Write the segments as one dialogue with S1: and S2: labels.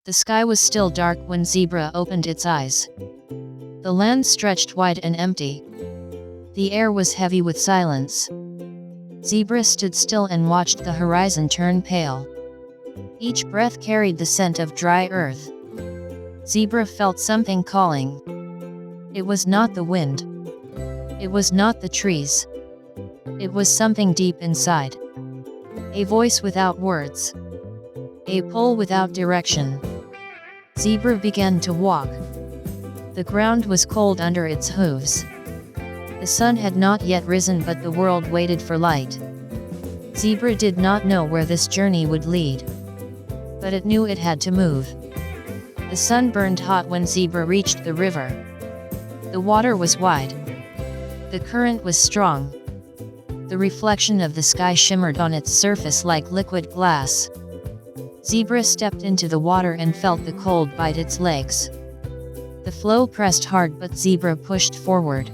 S1: The sky was still dark when Zebra opened its eyes. The land stretched wide and empty. The air was heavy with silence. Zebra stood still and watched the horizon turn pale. Each breath carried the scent of dry earth. Zebra felt something calling. It was not the wind. It was not the trees. It was something deep inside. A voice without words. A pull without direction. Zebra began to walk. The ground was cold under its hooves. The sun had not yet risen, but the world waited for light. Zebra did not know where this journey would lead, but it knew it had to move. The sun burned hot when Zebra reached the river. The water was wide. The current was strong. The reflection of the sky shimmered on its surface like liquid glass. Zebra stepped into the water and felt the cold bite its legs. The flow pressed hard, but Zebra pushed forward.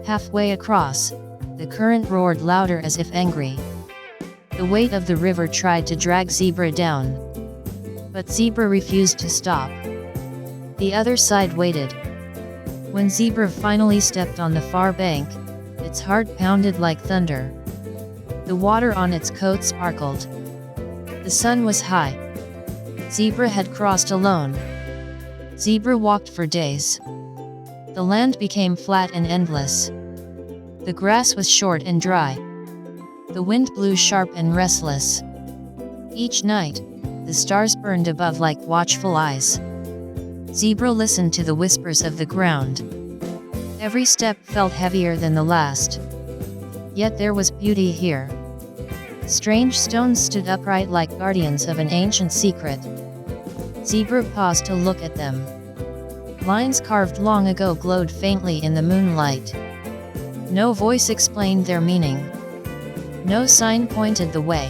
S1: Halfway across, the current roared louder as if angry. The weight of the river tried to drag Zebra down, but Zebra refused to stop. The other side waited. When Zebra finally stepped on the far bank, its heart pounded like thunder. The water on its coat sparkled. The sun was high. Zebra had crossed alone. Zebra walked for days. The land became flat and endless. The grass was short and dry. The wind blew sharp and restless. Each night, the stars burned above like watchful eyes. Zebra listened to the whispers of the ground. Every step felt heavier than the last. Yet there was beauty here. Strange stones stood upright like guardians of an ancient secret. Zebra paused to look at them. Lines carved long ago glowed faintly in the moonlight. No voice explained their meaning. No sign pointed the way.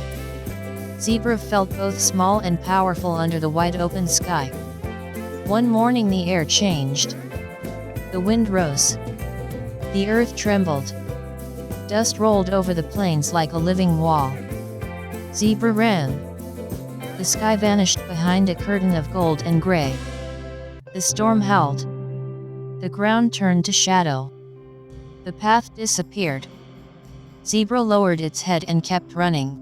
S1: Zebra felt both small and powerful under the wide open sky. One morning the air changed. The wind rose. The earth trembled. Dust rolled over the plains like a living wall. Zebra ran. The sky vanished behind a curtain of gold and gray. The storm howled. The ground turned to shadow. The path disappeared. Zebra lowered its head and kept running.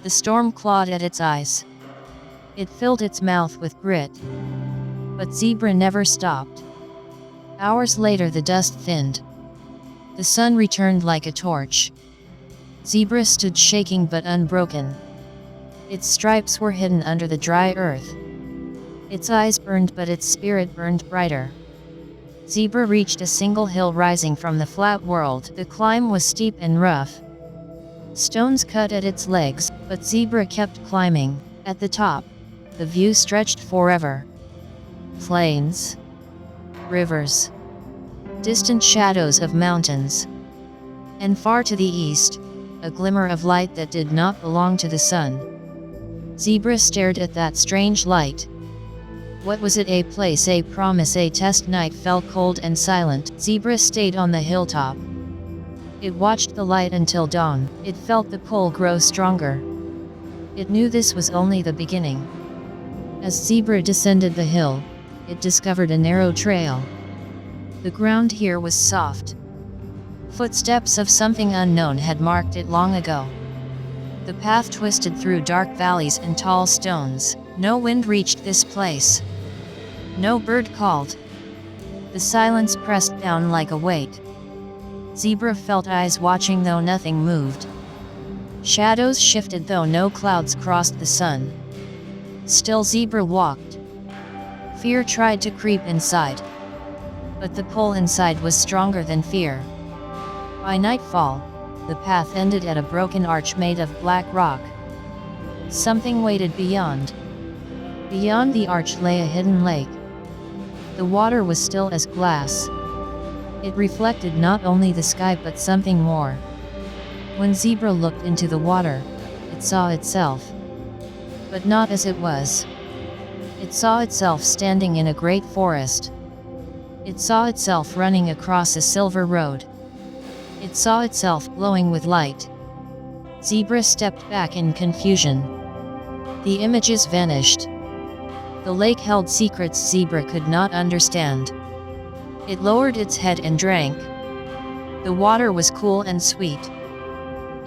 S1: The storm clawed at its eyes. It filled its mouth with grit. But Zebra never stopped. Hours later the dust thinned. The sun returned like a torch. Zebra stood shaking but unbroken. Its stripes were hidden under the dry earth. Its eyes burned, but its spirit burned brighter. Zebra reached a single hill rising from the flat world. The climb was steep and rough. Stones cut at its legs, but Zebra kept climbing. At the top, the view stretched forever. Plains, rivers, distant shadows of mountains, and far to the east, a glimmer of light that did not belong to the sun. Zebra stared at that strange light. What was it? A place, a promise, a test? Night fell cold and silent. Zebra stayed on the hilltop. It watched the light until dawn. It felt the pull grow stronger. It knew this was only the beginning. As Zebra descended the hill, it discovered a narrow trail. The ground here was soft. Footsteps of something unknown had marked it long ago. The path twisted through dark valleys and tall stones. No wind reached this place. No bird called. The silence pressed down like a weight. Zebra felt eyes watching though nothing moved. Shadows shifted though no clouds crossed the sun. Still Zebra walked. Fear tried to creep inside. But the pull inside was stronger than fear. By nightfall, the path ended at a broken arch made of black rock. Something waited beyond. Beyond the arch lay a hidden lake. The water was still as glass. It reflected not only the sky but something more. When Zebra looked into the water, it saw itself. But not as it was. It saw itself standing in a great forest. It saw itself running across a silver road. It saw itself glowing with light. Zebra stepped back in confusion. The images vanished. The lake held secrets Zebra could not understand. It lowered its head and drank. The water was cool and sweet.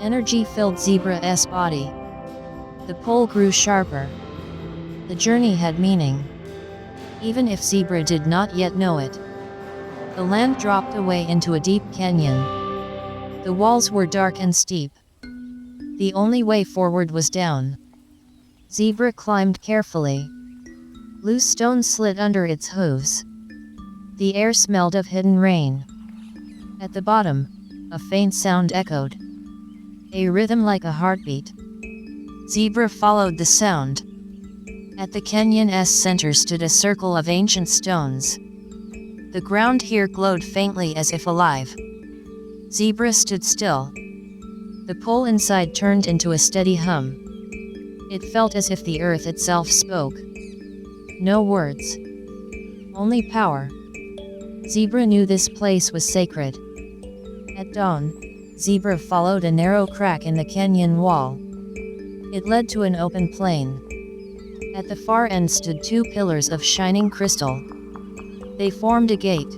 S1: Energy filled Zebra's body. The pull grew sharper. The journey had meaning, even if Zebra did not yet know it. The land dropped away into a deep canyon. The walls were dark and steep. The only way forward was down. Zebra climbed carefully. Loose stones slid under its hooves. The air smelled of hidden rain. At the bottom, a faint sound echoed. A rhythm like a heartbeat. Zebra followed the sound. At the canyon's center stood a circle of ancient stones. The ground here glowed faintly as if alive. Zebra stood still. The pull inside turned into a steady hum. It felt as if the earth itself spoke. No words. Only power. Zebra knew this place was sacred. At dawn, Zebra followed a narrow crack in the canyon wall. It led to an open plain. At the far end stood two pillars of shining crystal. They formed a gate.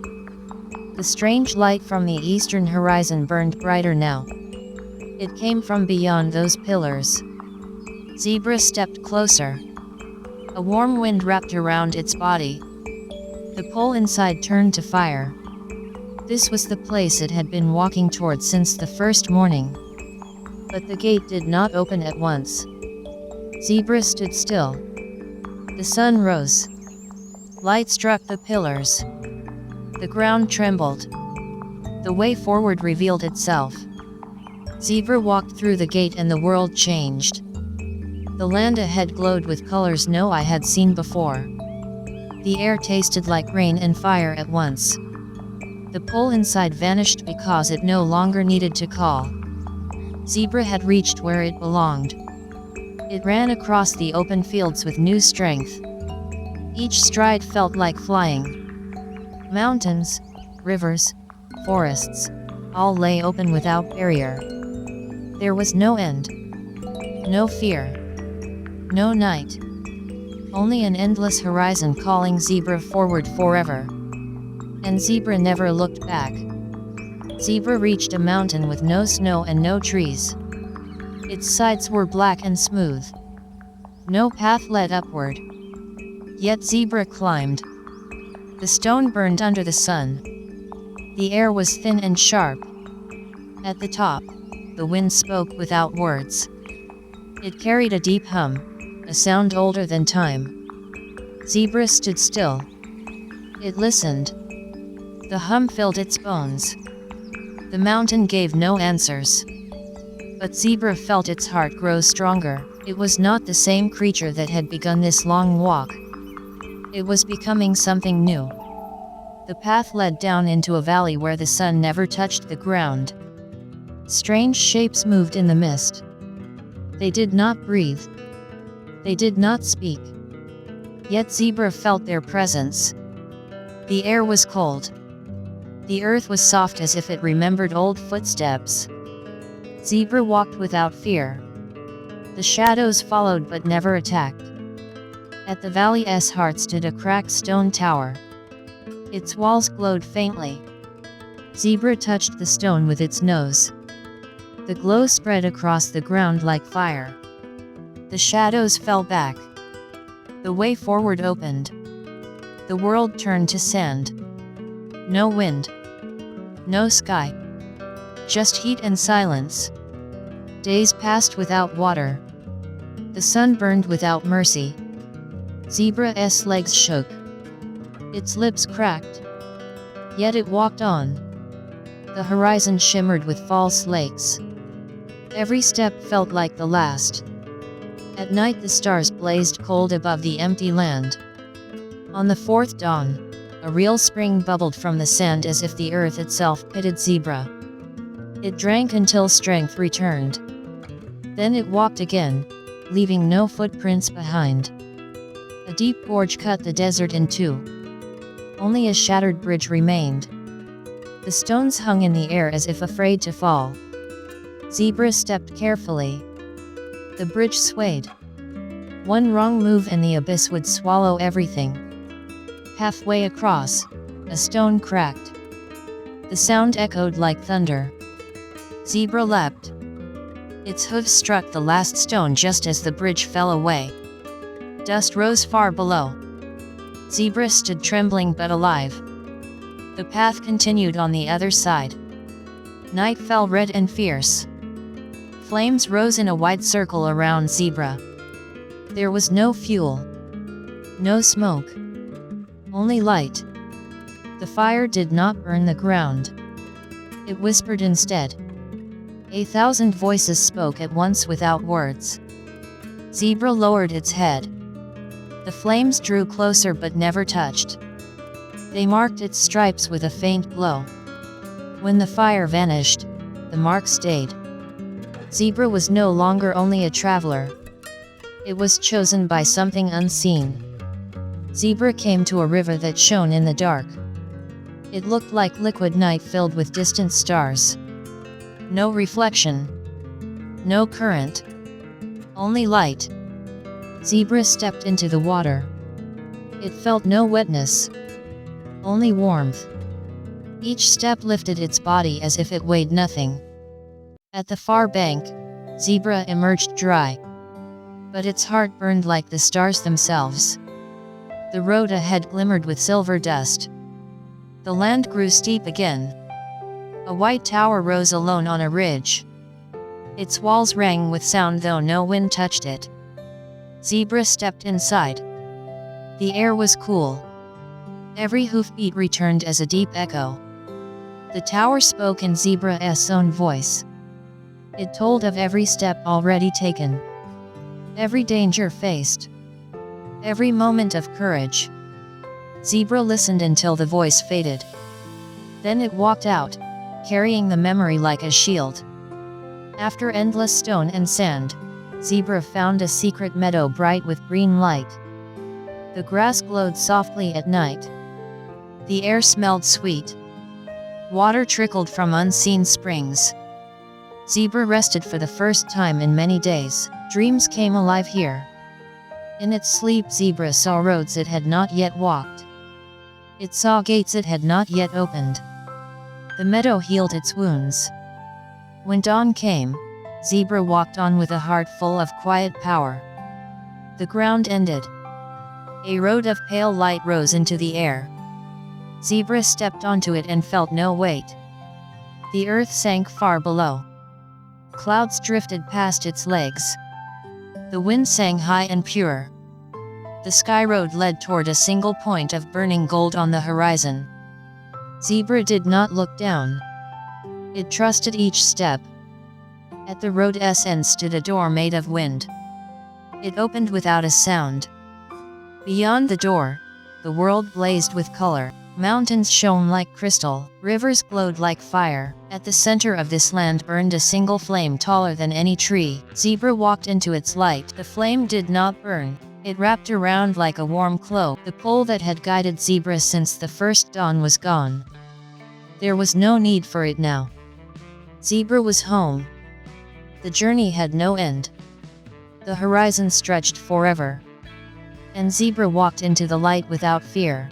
S1: The strange light from the eastern horizon burned brighter now. It came from beyond those pillars. Zebra stepped closer. A warm wind wrapped around its body. The pole inside turned to fire. This was the place it had been walking toward since the first morning. But the gate did not open at once. Zebra stood still. The sun rose. Light struck the pillars. The ground trembled. The way forward revealed itself. Zebra walked through the gate and the world changed. The land ahead glowed with colors no eye had seen before. The air tasted like rain and fire at once. The pole inside vanished because it no longer needed to call. Zebra had reached where it belonged. It ran across the open fields with new strength. Each stride felt like flying. Mountains, rivers, forests, all lay open without barrier. There was no end. No fear. No night. Only an endless horizon calling Zebra forward forever. And Zebra never looked back. Zebra reached a mountain with no snow and no trees. Its sides were black and smooth. No path led upward. Yet Zebra climbed. The stone burned under the sun. The air was thin and sharp. At the top, the wind spoke without words. It carried a deep hum, a sound older than time. Zebra stood still. It listened. The hum filled its bones. The mountain gave no answers. But Zebra felt its heart grow stronger. It was not the same creature that had begun this long walk. It was becoming something new. The path led down into a valley where the sun never touched the ground. Strange shapes moved in the mist. They did not breathe. They did not speak. Yet Zebra felt their presence. The air was cold. The earth was soft as if it remembered old footsteps. Zebra walked without fear. The shadows followed but never attacked. At the valley's heart stood a cracked stone tower. Its walls glowed faintly. Zebra touched the stone with its nose. The glow spread across the ground like fire. The shadows fell back. The way forward opened. The world turned to sand. No wind. No sky. Just heat and silence. Days passed without water. The sun burned without mercy. Zebra's legs shook. Its lips cracked. Yet it walked on. The horizon shimmered with false lakes. Every step felt like the last. At night the stars blazed cold above the empty land. On the fourth dawn, a real spring bubbled from the sand as if the earth itself pitied Zebra. It drank until strength returned. Then it walked again, leaving no footprints behind. A deep gorge cut the desert in two. Only a shattered bridge remained. The stones hung in the air as if afraid to fall. Zebra stepped carefully. The bridge swayed. One wrong move and the abyss would swallow everything. Halfway across, a stone cracked. The sound echoed like thunder. Zebra leapt. Its hooves struck the last stone just as the bridge fell away. Dust rose far below. Zebra stood trembling but alive. The path continued on the other side. Night fell red and fierce. Flames rose in a wide circle around Zebra. There was no fuel. No smoke. Only light. The fire did not burn the ground. It whispered instead. 1,000 voices spoke at once without words. Zebra lowered its head. The flames drew closer but never touched. They marked its stripes with a faint glow. When the fire vanished, the mark stayed. Zebra was no longer only a traveler. It was chosen by something unseen. Zebra came to a river that shone in the dark. It looked like liquid night filled with distant stars. No reflection. No current. Only light. Zebra stepped into the water. It felt no wetness. Only warmth. Each step lifted its body as if it weighed nothing. At the far bank, Zebra emerged dry. But its heart burned like the stars themselves. The road ahead glimmered with silver dust. The land grew steep again. A white tower rose alone on a ridge. Its walls rang with sound though no wind touched it. Zebra stepped inside. The air was cool. Every hoofbeat returned as a deep echo. The tower spoke in Zebra's own voice. It told of every step already taken. Every danger faced. Every moment of courage. Zebra listened until the voice faded. Then it walked out, carrying the memory like a shield. After endless stone and sand, Zebra found a secret meadow bright with green light. The grass glowed softly at night. The air smelled sweet. Water trickled from unseen springs. Zebra rested for the first time in many days. Dreams came alive here. In its sleep, Zebra saw roads it had not yet walked. It saw gates it had not yet opened. The meadow healed its wounds. When dawn came, Zebra walked on with a heart full of quiet power. The ground ended. A road of pale light rose into the air. Zebra stepped onto it and felt no weight. The earth sank far below. Clouds drifted past its legs. The wind sang high and pure. The sky road led toward a single point of burning gold on the horizon. Zebra did not look down. It trusted each step. At the road's end stood a door made of wind. It opened without a sound. Beyond the door, the world blazed with color. Mountains shone like crystal, rivers glowed like fire. At the center of this land burned a single flame taller than any tree. Zebra walked into its light. The flame did not burn. It wrapped around like a warm cloak. The pole that had guided Zebra since the first dawn was gone. There was no need for it now. Zebra was home. The journey had no end. The horizon stretched forever. And Zebra walked into the light without fear.